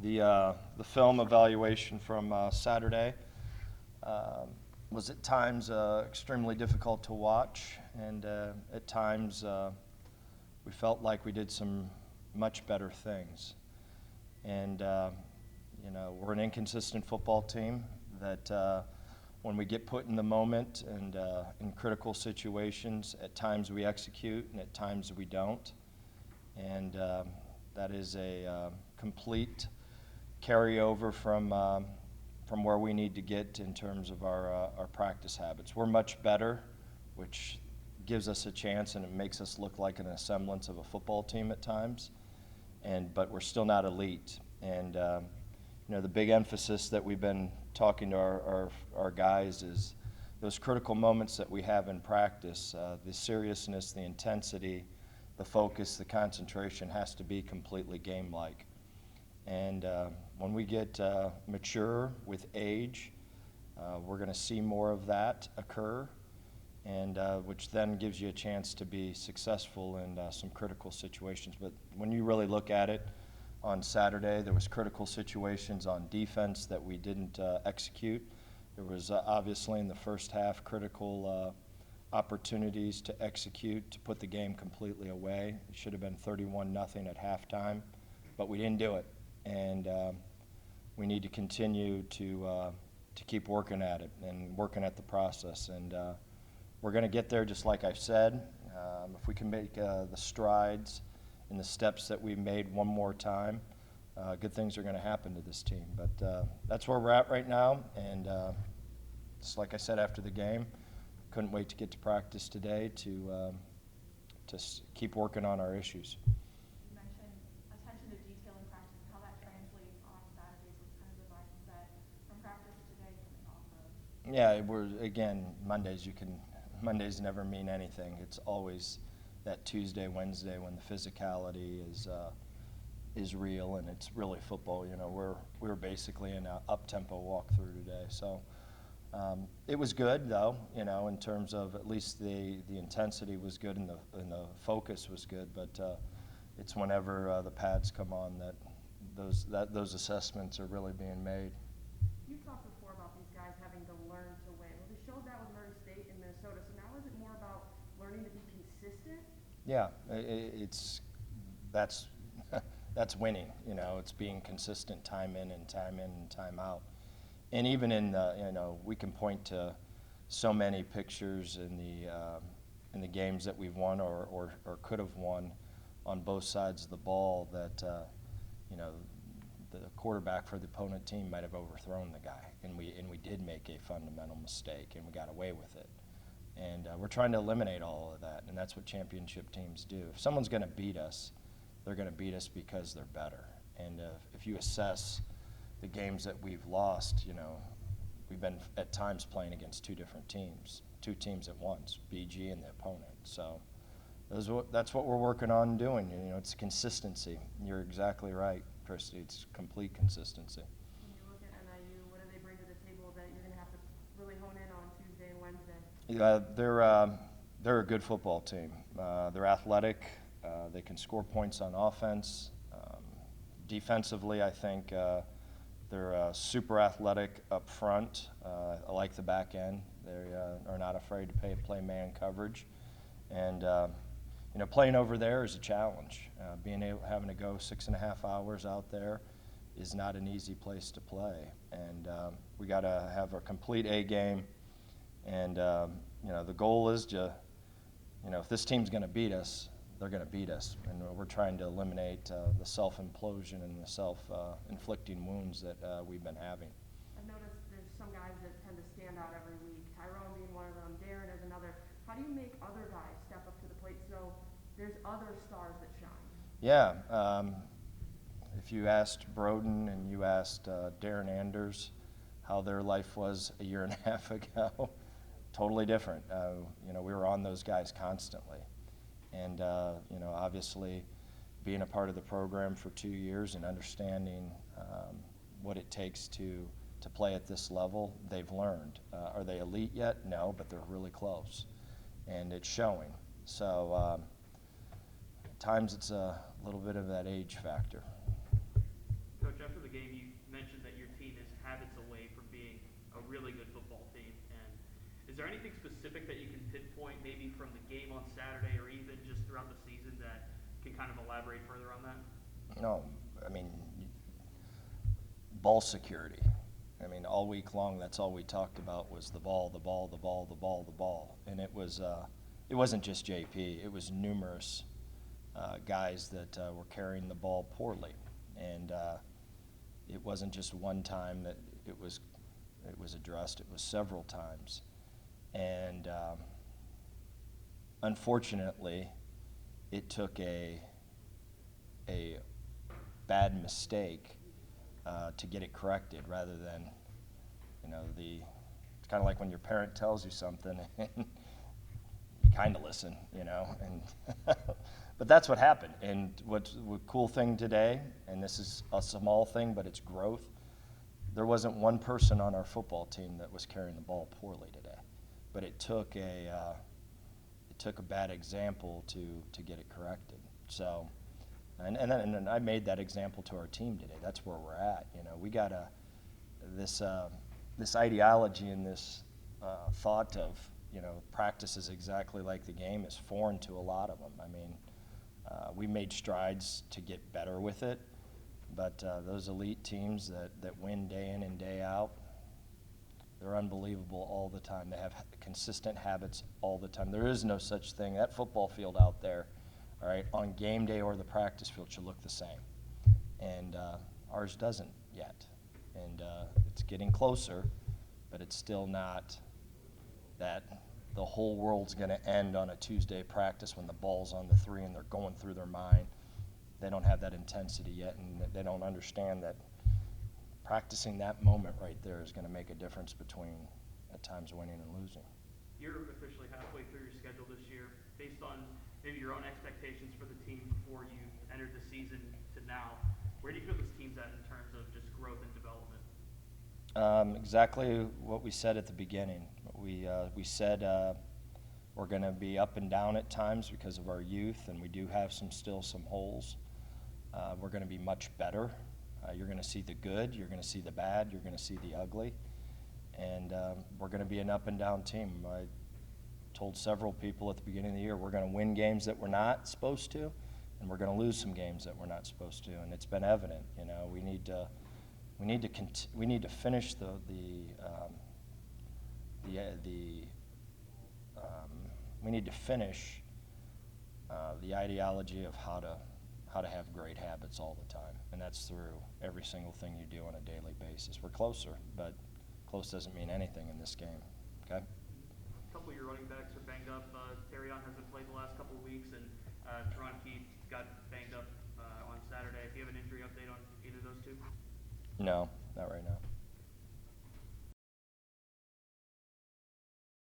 The film evaluation from Saturday was at times extremely difficult to watch, and at times we felt like we did some much better things. And we're an inconsistent football team that when we get put in the moment and in critical situations, at times we execute and at times we don't. And that is a complete carryover from where we need to get in terms of our practice habits. We're much better, which gives us a chance, and it makes us look like an semblance of a football team at times. But we're still not elite. And the big emphasis that we've been talking to our guys is those critical moments that we have in practice. The seriousness, the intensity, the focus, the concentration has to be completely game-like. And when we get mature with age, we're going to see more of that occur, and which then gives you a chance to be successful in some critical situations. But when you really look at it, on Saturday there was critical situations on defense that we didn't execute. There was obviously in the first half critical opportunities to execute, to put the game completely away. It should have been 31-0 at halftime, but we didn't do it. And we need to continue to keep working at it and working at the process. And we're going to get there, just like I've said. If we can make the strides and the steps that we've made one more time, good things are going to happen to this team. But that's where we're at right now. And just like I said after the game, couldn't wait to get to practice today to keep working on our issues. You mentioned attention to detail in practice, how that translates on Saturdays with kind of the mindset from practice today coming off of. Yeah, Mondays never mean anything. It's always that Tuesday, Wednesday when the physicality is real and it's really football. We're basically in an up-tempo walkthrough today. So it was good though, in terms of at least the intensity was good and the focus was good. But it's whenever the pads come on that those assessments are really being made. You talked before about these guys having to learn to win. Well, they showed that with Murray State and Minnesota. So now is it more about learning to be consistent? Yeah, that's winning. It's being consistent time in and time out. And even in we can point to so many pictures in the games that we've won or could have won on both sides of the ball that the quarterback for the opponent team might have overthrown the guy, and we did make a fundamental mistake and we got away with it. And we're trying to eliminate all of that, and that's what championship teams do. If someone's going to beat us, they're going to beat us because they're better. And if you assess the games that we've lost, we've been at times playing against two different teams, two teams at once, BG and the opponent. So that's what we're working on doing. It's consistency. You're exactly right, Christy. It's complete consistency. When you look at NIU, what do they bring to the table that you're going to have to really hone in on Tuesday and Wednesday? They're a good football team. They're athletic. They can score points on offense. Defensively, I think they're super athletic up front. I like the back end. They are not afraid to play man coverage. And playing over there is a challenge. Having to go 6.5 hours out there is not an easy place to play. And we got to have a complete A game. And the goal is to, if this team's going to beat us, they're going to beat us. And we're trying to eliminate the self-implosion and the self-inflicting wounds that we've been having. I've noticed there's some guys that tend to stand out every week. Tyrone being one of them, Darren is another. How do you make other guys step up to the plate so there's other stars that shine? Yeah. If you asked Broden and you asked Darren Anders how their life was a year and a half ago, totally different. We were on those guys constantly. And, obviously being a part of the program for 2 years and understanding what it takes to play at this level, they've learned. Are they elite yet? No, but they're really close. And it's showing. So at times it's a little bit of that age factor. Coach, after the game, you mentioned that your team is habits away from being a really good football team. And is there anything specific that you can pinpoint, maybe from the game on Saturday or even just throughout the season, that can kind of elaborate further on that? No, I mean, ball security. I mean, all week long, that's all we talked about was the ball, the ball, the ball, the ball, the ball. And it wasn't just JP. It was numerous guys that were carrying the ball poorly. And it wasn't just one time that it was addressed. It was several times. And unfortunately, it took a bad mistake to get it corrected, rather than, it's kind of like when your parent tells you something and you kind of listen, and but that's what happened. And what's the cool thing today, and this is a small thing, but it's growth, there wasn't one person on our football team that was carrying the ball poorly today, but it took a bad example to get it corrected. So. And I made that example to our team today. That's where we're at. We got this ideology and this thought of practice is exactly like the game is foreign to a lot of them. I mean, we made strides to get better with it, but those elite teams that win day in and day out, they're unbelievable all the time. They have consistent habits all the time. There is no such thing. That football field out there, all right, on game day or the practice field should look the same. And ours doesn't yet. And it's getting closer, but it's still not that the whole world's going to end on a Tuesday practice when the ball's on the 3 and they're going through their mind. They don't have that intensity yet, and they don't understand that practicing that moment right there is going to make a difference between, at times, winning and losing. You're officially halfway through your schedule this year. Based on maybe your own expectations for the team before you entered the season to now, where do you feel this team's at in terms of just growth and development? Exactly what we said at the beginning. We said we're going to be up and down at times because of our youth, and we do have still some holes. We're going to be much better. You're going to see the good, you're going to see the bad, you're going to see the ugly, and we're going to be an up and down team. I told several people at the beginning of the year we're going to win games that we're not supposed to, and we're going to lose some games that we're not supposed to, and it's been evident. We need to finish we need to finish the ideology of how to have great habits all the time, and that's through every single thing you do on a daily basis. We're closer, but close doesn't mean anything in this game. Okay. A couple of your running backs are banged up. Terrion hasn't played the last couple of weeks, and Teron Keith got banged up on Saturday. Do you have an injury update on either of those two? No, not right now.